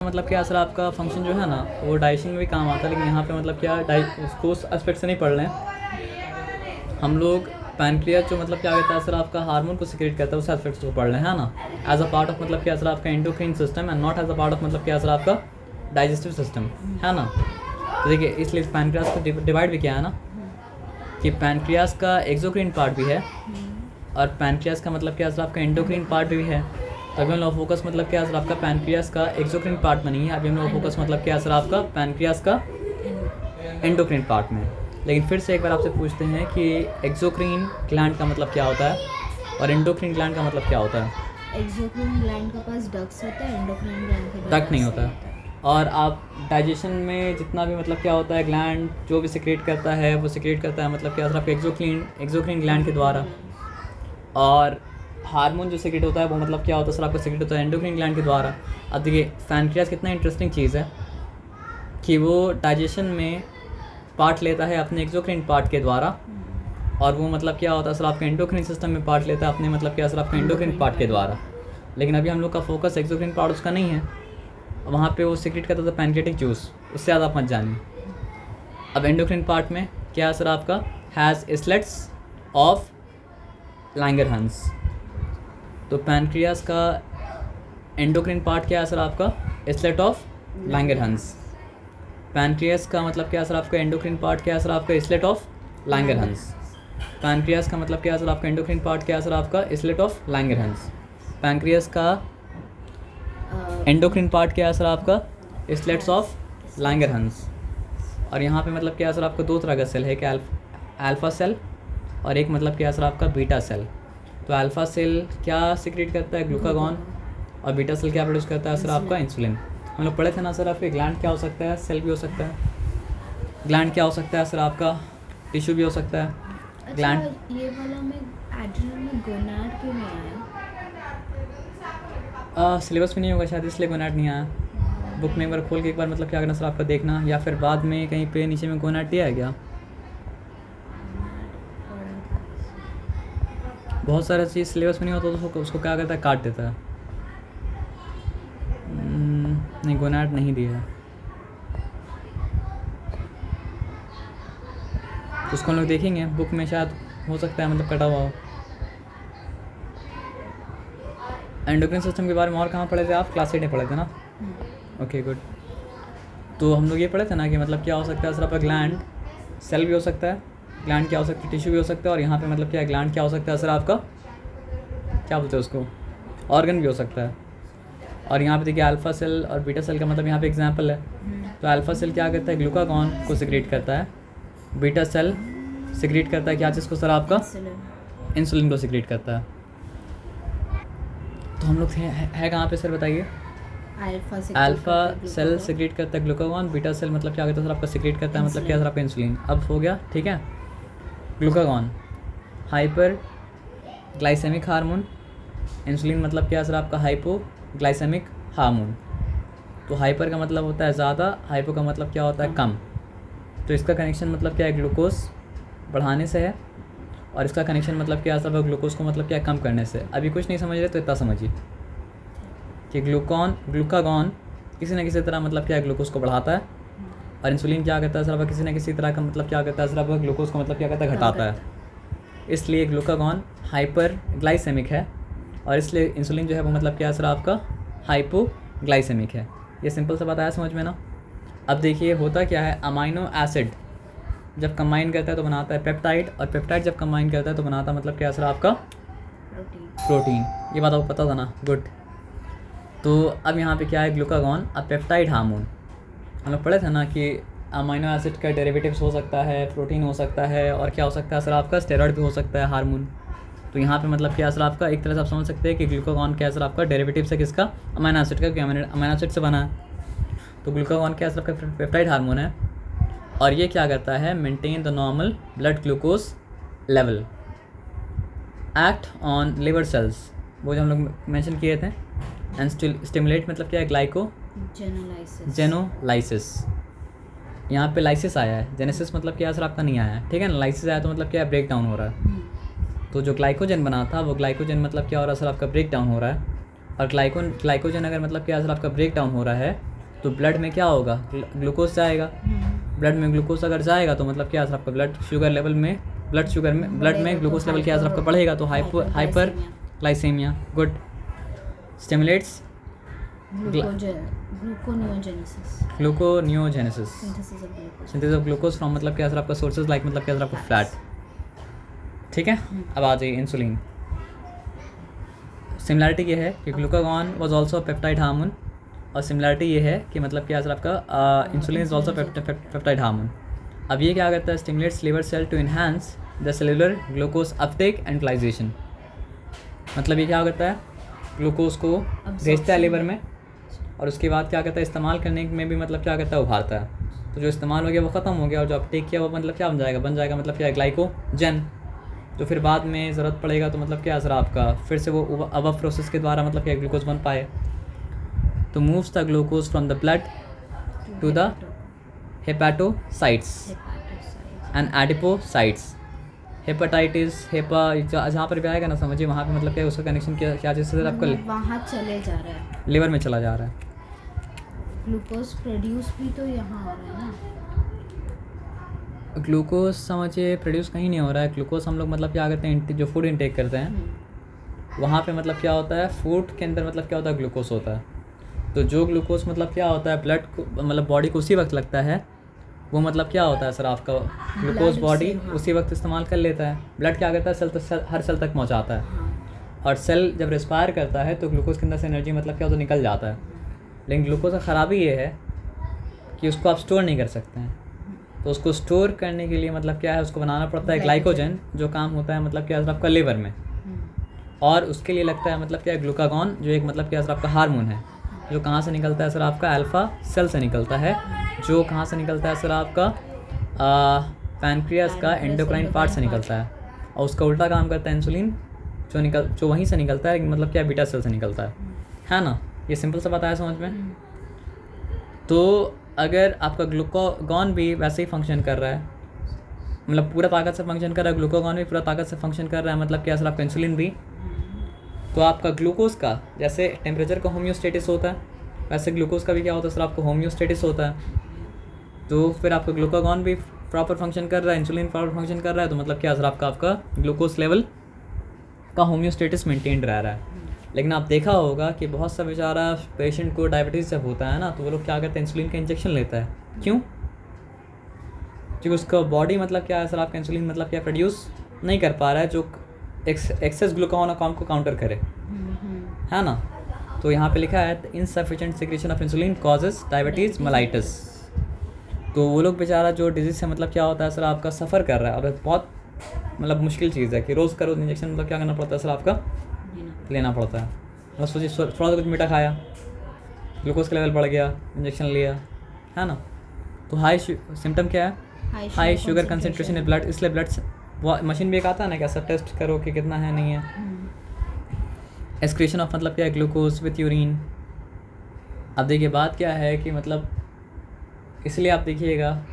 मतलब क्या सर आपका फंक्शन जो है ना वो डाइजेशन में भी काम आता है, लेकिन यहाँ पे मतलब क्या उसको उस एस्पेक्ट से नहीं पढ़ रहे हैं हम लोग। पैनक्रियाज जो मतलब क्या कहता है सर आपका हार्मोन को सिक्रेट करता है उस एस्पेक्ट को पढ़ रहे हैं, है ना, एज अ पार्ट ऑफ मतलब क्या सर आपका endocrine system and not as a part of मतलब क्या सर आपका डाइजेस्टिव सिस्टम, है ना। तो देखिए इसलिए पैनक्रियाज को डिवाइड भी किया है ना कि पैनक्रियाज का एक्सोक्राइन पार्ट भी है और पैनक्रियाज का मतलब क्या सर आपका एंडोक्राइन पार्ट भी है। तो अभी हम लोग फोकस मतलब क्या सर आपका पैनक्रियाज का एक्सोक्राइन पार्ट में नहीं है, अभी हम लोग फोकस मतलब क्या सर आपका पैनक्रियाज का एंडोक्राइन पार्ट में। लेकिन फिर से एक बार आपसे पूछते हैं कि एक्सोक्राइन ग्लैंड का मतलब क्या होता है और एंडोक्राइन ग्लैंड का मतलब क्या होता है। एक्सोक्राइन ग्लैंड के पास डक्ट्स होता है, एंडोक्राइन ग्लैंड के पास डक्ट नहीं होता है। और आप डाइजेशन में जितना भी मतलब क्या होता है ग्लैंड जो भी सिक्रेट करता है वो सिक्रेट करता है मतलब क्या सर आपका एक्सोक्राइन ग्लैंड के द्वारा। और हार्मोन जो सिक्रेट होता है वो मतलब क्या होता है सर आपका सिक्रेट होता है एंडोक्राइन ग्लैंड के द्वारा। अब देखिए पैनक्रियाज कितना इंटरेस्टिंग चीज़ है कि वो डाइजेशन में पार्ट लेता है अपने एक्सोक्राइन पार्ट के द्वारा और वो मतलब क्या होता है सर आपका एंडोक्राइन सिस्टम में पार्ट लेता है अपने मतलब क्या सर आपका एंडोक्राइन पार्ट के द्वारा। लेकिन अभी हम लोग का फोकस एक्सोक्राइन पार्ट उसका नहीं है, वहाँ पे वो सिक्रेट करता था पैनक्रियाटिक जूस, उससे ज़्यादा आप मत जानिए। अब एंडोक्राइन पार्ट में क्या सर आपका हैज़ इस्लेट्स ऑफ लैंगरहंस। तो पैनक्रियाज का एंडोक्राइन पार्ट क्या है सर आपका इस्लेट ऑफ लैंगरहंस। पैनक्रियाज का मतलब क्या सर आपका एंडोक्राइन पार्ट क्या है सर आपका इस्लेट ऑफ लैंगरहंस। पैनक्रियाज का मतलब क्या है सर आपका एंडोक्राइन पार्ट क्या है सर आपका इस्लेट ऑफ लैंगरहंस। पैनक्रियाज का एंडोक्राइन पार्ट क्या है सर आपका इस्लेट्स ऑफ लैंगरहंस। और यहाँ पे मतलब क्या है सर आपका दो तरह का सेल है, एक अल्फा सेल और एक मतलब क्या है सर आपका बीटा सेल। तो अल्फा सेल क्या सिक्रेट करता है ग्लूकागॉन और बीटा सेल क्या प्रोड्यूस करता है सर आपका इंसुलिन। हम लोग पढ़े थे ना सर आपके ग्लैंड क्या हो सकता है, सेल भी हो सकता है, ग्लैंड क्या हो सकता है सर आपका टिश्यू भी हो सकता है। अच्छा, ग्लैंड ये वाला में एड्रिनल में गोनाड क्यों नहीं आया? सिलेबस में नहीं होगा शायद इसलिए गोनाड नहीं आया। बुक में एक बार खोल के एक बार मतलब क्या करना सर आपका देखना, या फिर बाद में कहीं पे नीचे में गोनाड दिया है क्या। बहुत सारा चीज़ सिलेबस में नहीं होता तो उसको क्या करता है काट देता है। नहीं गोनाड नहीं दिया है, उसको हम लोग देखेंगे बुक में शायद हो सकता है मतलब कटा हुआ हो। एंडोक्राइन सिस्टम के बारे में और कहाँ पढ़े थे आप, क्लास 8 में पढ़े थे ना। Okay good. तो हम लोग ये पढ़े थे ना कि मतलब क्या हो सकता है सर आपका ग्लैंड सेल भी हो सकता है, ग्लैंड क्या हो सकता है टिश्यू भी हो सकता है, और यहाँ पे मतलब क्या है ग्लैंड क्या हो सकता है सर आपका क्या बोलते हैं उसको ऑर्गन भी हो सकता है। और यहाँ पे देखिए अल्फा सेल और बीटा सेल का मतलब यहाँ पे एग्जांपल है। तो अल्फा सेल क्या करता है ग्लूकागॉन को सिक्रेट करता है, बीटा सेल सिक्रेट करता है क्या चीज़ को सर आपका इंसुलिन को सिक्रेट करता है। तो हम लोग है कहाँ पे सर बताइए। अल्फा सेल सिक्रेट करता है ग्लूकागॉन, बीटा सेल मतलब क्या करता है सर आपका सिक्रेट करता है मतलब क्या सर आपका इंसुलिन। अब हो गया ठीक है। Glucagon hyperglycemic hormone, insulin मतलब क्या सर आपका हाइपो ग्लाइसेमिक हार्मोन। तो हाइपर का मतलब होता है ज़्यादा, हाइपो का मतलब क्या होता है कम। तो इसका कनेक्शन मतलब क्या है ग्लूकोज बढ़ाने से है और इसका कनेक्शन मतलब क्या सर ग्लूकोज को मतलब क्या कम करने से। अभी कुछ नहीं समझ रहे तो इतना समझिए कि ग्लूकागॉन किसी न किसी तरह मतलब क्या ग्लूकोज को बढ़ाता है और इंसुलिन क्या करता है सर किसी न किसी तरह का मतलब क्या करता है सर ग्लूकोज को मतलब क्या करता है घटाता है। इसलिए ग्लूकागॉन हाइपर ग्लाइसेमिक है और इसलिए इंसुलिन जो है वो मतलब क्या सर आपका हाइपोग्लाइसेमिक है। ये सिंपल सा बताया समझ में ना। अब देखिए होता क्या है, अमाइनो एसिड जब कंबाइन करता है तो बनाता है पेप्टाइड, और पेप्टाइड जब कंबाइन करता है तो बनाता है मतलब क्या सर आपका प्रोटीन। ये बात आपको पता था ना, गुड। तो अब यहाँ पे क्या है ग्लूकागॉन अब पेप्टाइड हार्मोन। हम लोग पढ़े थे ना कि अमाइनो एसिड का डेरिवेटिव्स हो सकता है, प्रोटीन हो सकता है, और क्या हो सकता है सर आपका स्टेरॉइड भी हो सकता है हार्मोन। तो यहाँ पे मतलब क्या सर आपका एक तरह से आप समझ सकते हैं कि ग्लूकागॉन क्या सर आपका डेरिवेटिव से किसका अमाइनो एसिड का, क्योंकि अमाइनो एसिड से बना है। तो ग्लूकागॉन क्या सर आपका पेप्टाइड हार्मोन है और ये क्या करता है maintain the normal blood glucose level, act on liver cells वो जो हम लोग मेंशन किए थे, एंड स्टिमुलेट मतलब क्या है ग्लाइको जेनोलाइसिस। यहाँ पे लाइसिस आया है, जेनेसिस मतलब क्या सर आपका नहीं आया है, ठीक है ना। लाइसिस आया तो मतलब क्या ब्रेक डाउन हो रहा है। तो जो ग्लाइकोजन बना था वो ग्लाइकोजन मतलब क्या हो रहा है सर आपका ब्रेक डाउन हो रहा है। और ग्लाइकोजन अगर मतलब क्या सर आपका ब्रेक डाउन हो रहा है तो ब्लड में क्या होगा, ग्लूकोज जाएगा। ब्लड में ग्लूकोज अगर जाएगा तो मतलब क्या सर आपका ब्लड में ग्लूकोज लेवल क्या सर आपका बढ़ेगा, तो hyperglycemia. Good. Stimulates gluconeogenesis, synthesis of glucose from मतलब क्या सर आपका सोर्सेज लाइक मतलब क्या सर आपका फ्लैट। ठीक है, अब आ जाइए इंसुलिन। सिमिलरिटी ये है कि glucagon was also peptide hormone, और सिमिलरिटी ये है कि मतलब क्या सर आपका insulin is also peptide hormone. अब ये क्या करता है, stimulates liver cell to enhance the cellular glucose uptake and utilization. मतलब ये क्या करता है, ग्लूकोज को भेजता है लिवर में, और उसके बाद क्या करता है, इस्तेमाल करने में भी मतलब क्या करता है, उभारता है। तो जो इस्तेमाल हो गया वो ख़त्म हो गया, और जो अपटेक किया वो मतलब क्या बन जाएगा मतलब क्या, ग्लाइकोजन। तो फिर बाद में ज़रूरत पड़ेगा तो मतलब क्या सर आपका फिर से वो अब प्रोसेस के द्वारा मतलब क्या ग्लूकोज बन पाए। तो moves the glucose from the blood to the hepatocytes and adipocytes. Hepatitis जहाँ पर भी आएगा ना समझिए, वहाँ पे मतलब क्या उसका कनेक्शन क्या चीज़ से आपका वहाँ चले जा रहा है, लिवर में चला जा रहा है। ग्लूकोज प्रोड्यूस भी तो यहाँ हो रहा है ना। ग्लूकोज समझिए प्रोड्यूस कहीं नहीं हो रहा है। ग्लूकोज हम लोग मतलब क्या करते हैं, जो फूड इंटेक करते हैं वहाँ पे मतलब क्या होता है, फूड के अंदर मतलब क्या होता है, ग्लूकोज होता है। तो जो ग्लूकोज मतलब क्या होता है, ब्लड को मतलब बॉडी को उसी वक्त लगता है, वो मतलब क्या होता है सर आपका ग्लूकोज बॉडी उसी वक्त इस्तेमाल कर लेता है। ब्लड क्या करता है, हर सेल तक पहुँचाता है, और सेल जब रिस्पायर करता है तो ग्लूकोज के अंदर से एनर्जी मतलब क्या होता है, निकल जाता है। लेकिन ग्लूकोज का ख़राबी ये है कि उसको आप स्टोर नहीं कर सकते हैं। तो उसको स्टोर करने के लिए मतलब क्या है, उसको बनाना पड़ता है ग्लाइकोजन, जो काम होता है मतलब क्या आपका लिवर में, और उसके लिए लगता है मतलब क्या ग्लूकागॉन, जो एक मतलब क्या सर आपका हार्मोन है, जो कहाँ से निकलता है सर आपका अल्फ़ा सेल से निकलता है, जो कहाँ से निकलता है सर आपका पैनक्रियास का एंडोक्राइन पार्ट से निकलता है, और उसका उल्टा काम करता है इंसुलिन, जो वहीं से निकलता है मतलब क्या बीटा सेल से निकलता है ना। ये सिंपल सा बताया समझ में। तो अगर आपका ग्लूकागॉन भी वैसे ही फंक्शन कर रहा है, मतलब पूरा ताकत से फंक्शन कर रहा है, ग्लूकागॉन भी पूरा ताकत से फंक्शन कर रहा है, मतलब क्या सर आपका इंसुलिन भी, तो आपका ग्लूकोज का जैसे टेम्परेचर का होम्योस्टेटिस होता है, वैसे ग्लूकोज का भी क्या होता है सर आपका होम्योस्टेटिस होता है। तो फिर आपका ग्लूकागॉन भी प्रॉपर फंक्शन कर रहा है, इंसुलिन प्रॉपर फंक्शन कर रहा है, तो मतलब क्या सर आपका ग्लूकोज लेवल का होम्योस्टेटिस मेंटेन रह रहा है। लेकिन आप देखा होगा कि बहुत सा बेचारा पेशेंट को डायबिटीज़ जब होता है ना, तो वो लोग क्या करते हैं, इंसुलिन का इंजेक्शन लेता है। क्यों? क्योंकि उसका बॉडी मतलब क्या है सर आपका इंसुलिन मतलब क्या प्रोड्यूस नहीं कर पा रहा है, जो एक्सेस ग्लूकागॉन अकाउंट को काउंटर करे, है ना। तो यहाँ पे लिखा है insufficient secretion of insulin causes diabetes mellitus. तो वो लोग बेचारा जो डिजीज़ से मतलब क्या होता है सर आपका सफ़र कर रहा है, और बहुत मतलब मुश्किल चीज़ है कि रोज़ का रोज़ इंजेक्शन मतलब क्या करना पड़ता है सर आपका लेना पड़ता है। बस सोचिए थोड़ा सा कुछ मीठा खाया, ग्लूकोज का लेवल बढ़ गया, इंजेक्शन लिया, है ना। तो हाई सिम्टम क्या है, high sugar concentration in blood. इसलिए ब्लड वो मशीन भी एक आता है ना, कैसा टेस्ट करो कि कितना है नहीं है। एक्सक्रीशन ऑफ मतलब क्या है, ग्लूकोज विथ यूरिन। अब देखिए बात क्या है कि मतलब इसलिए आप देखिएगा,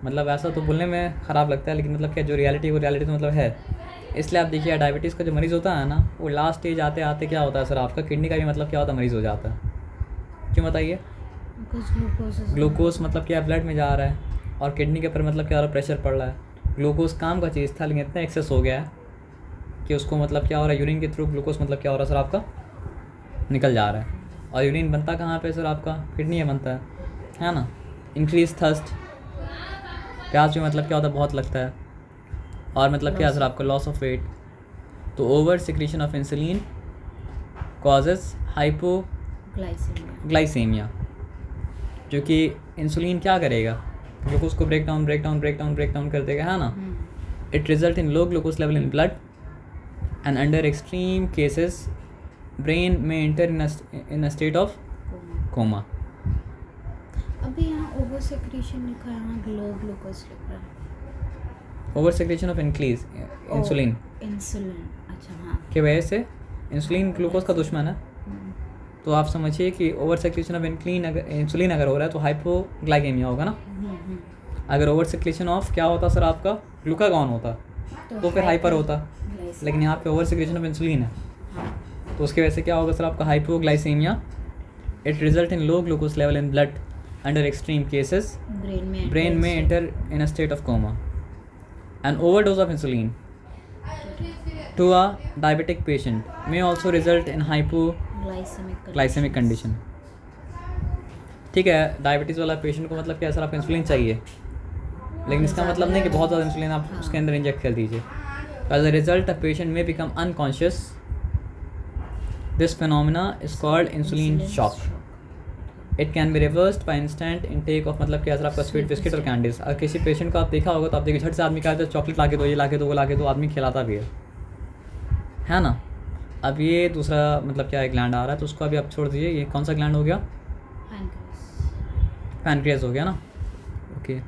मतलब ऐसा तो बोलने में ख़राब लगता है, लेकिन मतलब क्या जो रियलिटी वो रियलिटी तो मतलब है। इसलिए आप देखिए डायबिटीज़ का जो मरीज़ होता है ना, वो लास्ट स्टेज आते आते क्या होता है सर आपका किडनी का भी मतलब क्या होता है, मरीज़ हो जाता है। क्यों बताइए? ग्लूकोज मतलब क्या ब्लड में जा रहा है, और किडनी के ऊपर मतलब क्या हो रहा है, प्रेशर पड़ रहा है। ग्लूकोज काम का चीज़ था, लेकिन इतना एक्सेस हो गया है कि उसको मतलब क्या हो रहा है, यूरिन के थ्रू ग्लूकोज मतलब क्या हो रहा है सर आपका निकल जा रहा है। और यूरिन बनता कहाँ पे सर आपका, किडनी में बनता है ना। इंक्रीज थर्स्ट, प्यास भी मतलब क्या होता है, बहुत लगता है। और मतलब क्या सर आपका लॉस ऑफ वेट। तो over secretion of insulin causes hypoglycemia, जो कि इंसुलिन क्या करेगा, ग्लूकोज को ब्रेक डाउन कर देगा, है ना। It result in low glucose level in blood and under extreme cases brain में enter in a state of coma. अभी यहाँ ओवर सेक्रेशन लिखा है, यहाँ ग्लूकोज लिख रहा है। Over secretion of increase insulin अच्छा हाँ, की वजह से इंसुलिन ग्लूकोज का दुश्मन है। तो आप समझिए कि ओवर सेक्रेशन ऑफ इंसुलिन अगर हो रहा है तो हाइपोग्लाइकेमिया होगा ना। अगर ओवर सेक्रेशन ऑफ क्या होता सर आपका ग्लूकागॉन होता तो फिर हाइपर होता, लेकिन यहाँ पे ओवर सेक्रेशन ऑफ इंसुलिन है, तो उसकी वजह से क्या होगा सर आपका hypoglycaemia. It result in low glucose level in blood under extreme cases brain में enter in a state of coma. An overdose of insulin to a diabetic patient may also result in hypoglycemic condition. ठीक है, diabetes वाला patient को मतलब क्या sir आपको insulin चाहिए, लेकिन इसका मतलब नहीं कि बहुत ज़्यादा इंसुलिन आप उसके अंदर इंजेक्ट कर दीजिए. As a result a patient में become unconscious. This phenomena is called insulin shock. It can be reversed by instant intake of मतलब क्या सर आपका स्वीट बिस्किट और कैंडीज. अगर किसी पेशेंट को आप देखा होगा तो आप देखिए झट से आदमी कहता है चॉकलेट ला के दो, ये ला के दो, वो ला के दो, आदमी खिलाता भी है ना. अब ये दूसरा मतलब क्या है ग्लैंड आ रहा है तो उसको अभी आप छोड़ दीजिए. ये कौन सा ग्लैंड हो गया? पैनक्रियास हो गया ना. ओके